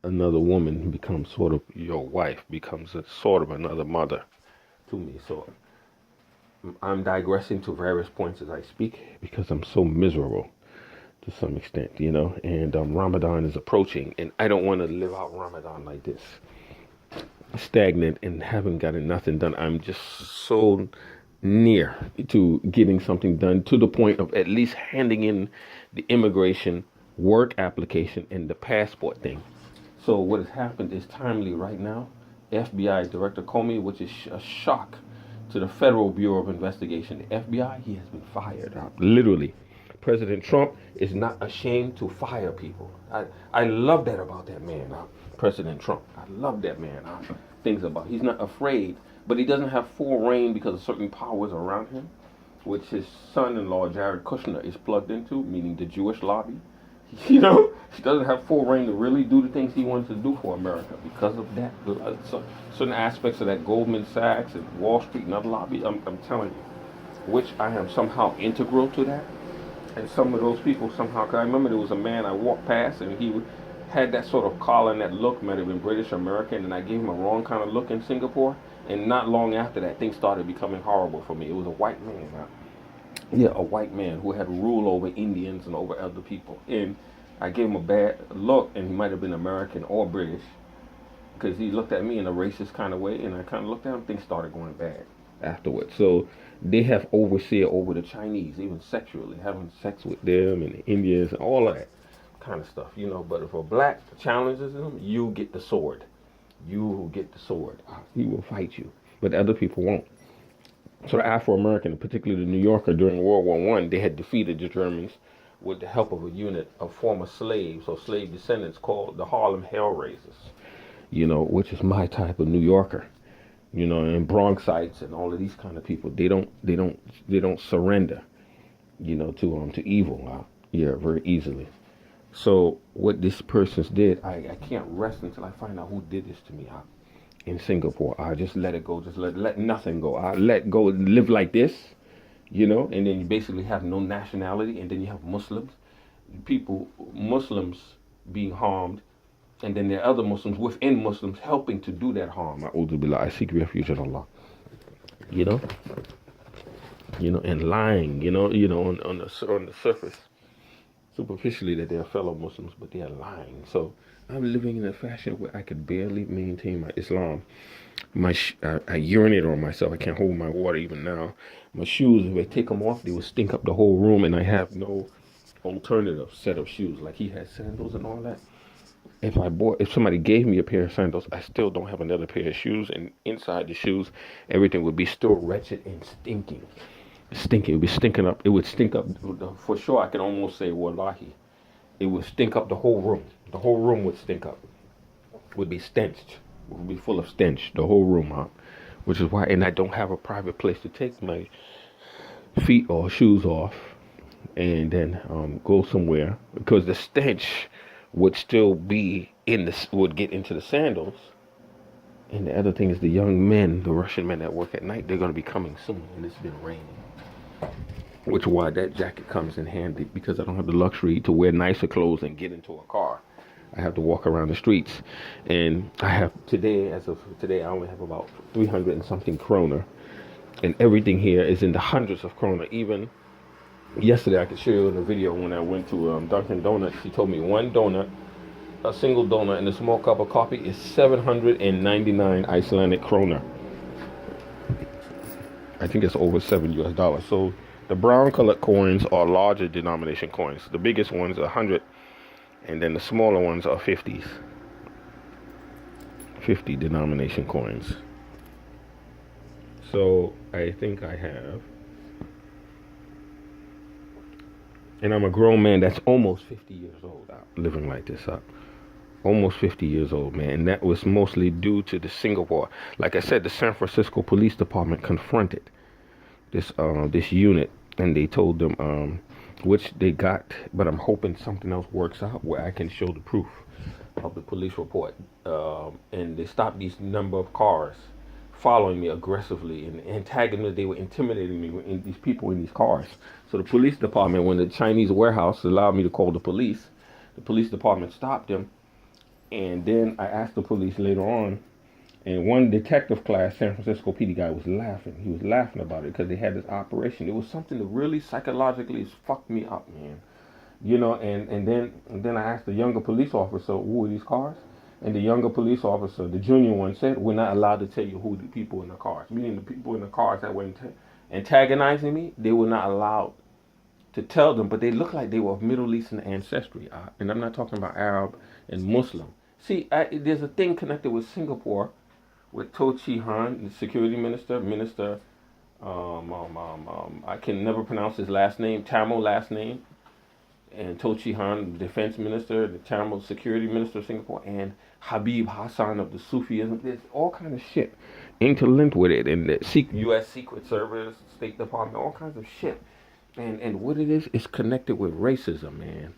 another woman becomes sort of your wife, becomes a sort of another mother to me. So I'm digressing to various points as I speak because I'm so miserable to some extent, and Ramadan is approaching, and I don't want to live out Ramadan like this, stagnant and haven't gotten nothing done. I'm just so near to getting something done to the point of at least handing in the immigration work application and the passport thing. So what has happened is timely right now. FBI Director Comey, which is a shock to the Federal Bureau of Investigation, the FBI, he has been fired. Literally. President Trump is not ashamed to fire people. I love that about that man, President Trump. I love that man. Things about he's not afraid, but he doesn't have full reign because of certain powers around him, which his son-in-law Jared Kushner is plugged into, meaning the Jewish lobby. He doesn't have full reign to really do the things he wants to do for America because of that. So, certain aspects of that Goldman Sachs and Wall Street and other lobby, I'm telling you, which I am somehow integral to that. And some of those people somehow, because I remember there was a man I walked past and he had that sort of collar and that look, might have been British American, and I gave him a wrong kind of look in Singapore. And not long after that, things started becoming horrible for me. It was a white man. Yeah, a white man who had rule over Indians and over other people. And I gave him a bad look, and he might have been American or British, because he looked at me in a racist kind of way, and I kind of looked at him, things started going bad afterwards. So they have overseer over the Chinese, even sexually, having sex with them and the Indians and all of that kind of stuff, But if a black challenges them, you get the sword. You get the sword. He will fight you, but other people won't. So the Afro-American, particularly the New Yorker during World War One, they had defeated the Germans with the help of a unit of former slaves or slave descendants called the Harlem Hellraisers, which is my type of New Yorker, and Bronxites and all of these kind of people. They don't surrender, to evil, very easily. So what this person's did, I can't rest until I find out who did this to me. In Singapore, I just let it go, just let nothing go. I let go, live like this, and then you basically have no nationality, and then you have Muslims, Muslims being harmed, and then there are other Muslims within Muslims helping to do that harm. I seek refuge in Allah. You know, and lying, on the surface, superficially that they are fellow Muslims, but they are lying. So I'm living in a fashion where I could barely maintain my Islam. I urinate on myself. I can't hold my water even now. My shoes, if I take them off, they will stink up the whole room, and I have no alternative set of shoes. Like he has sandals and all that. If somebody gave me a pair of sandals, I still don't have another pair of shoes, and inside the shoes, everything would be still wretched and stinking. Stinking. It would be stinking up. It would stink up. For sure, I can almost say, wallahi, it would stink up the whole room. The whole room would stink up. Would be stenched. Would be full of stench. The whole room, which is why, and I don't have a private place to take my feet or shoes off, and then go somewhere because the stench would still be would get into the sandals. And the other thing is the young men, the Russian men that work at night, they're going to be coming soon, and it's been raining. Which is why that jacket comes in handy, because I don't have the luxury to wear nicer clothes and get into a car. I have to walk around the streets. And I have as of today, I only have about 300 and something kroner. And everything here is in the hundreds of kroner. Even yesterday, I could show you in a video when I went to Dunkin' Donuts. She told me one donut, a single donut, and a small cup of coffee is 799 Icelandic kroner. I think it's over $7 US. So the brown colored coins are larger denomination coins. The biggest ones are 100, and then the smaller ones are 50s. 50 denomination coins. So I think I have, and I'm a grown man that's almost 50 years old living like this. Almost 50 years old, man. And that was mostly due to the Singapore. Like I said, the San Francisco Police Department confronted this unit, and they told them, which they got, but I'm hoping something else works out where I can show the proof of the police report. And they stopped these number of cars following me aggressively and antagonism. They were intimidating me in these people in these cars. So the police department, when the Chinese warehouse allowed me to call the police department stopped them. And then I asked the police later on, and one detective class, San Francisco PD guy, was laughing. He was laughing about it because they had this operation. It was something that really psychologically fucked me up, man. And then I asked the younger police officer, who are these cars? And the younger police officer, the junior one, said, we're not allowed to tell you who the people in the cars. Meaning the people in the cars that were antagonizing me, they were not allowed to tell them, but they looked like they were of Middle Eastern ancestry. And I'm not talking about Arab and Muslim. See, there's a thing connected with Singapore, with To Chi Han, the security minister. I can never pronounce his last name, Tamil last name, and To Chi Han, the defense minister, the Tamil security minister of Singapore, and Habib Hassan of the Sufism. There's all kind of shit interlinked with it, and the U.S. Secret Service, State Department, all kinds of shit. And what it is connected with racism, man.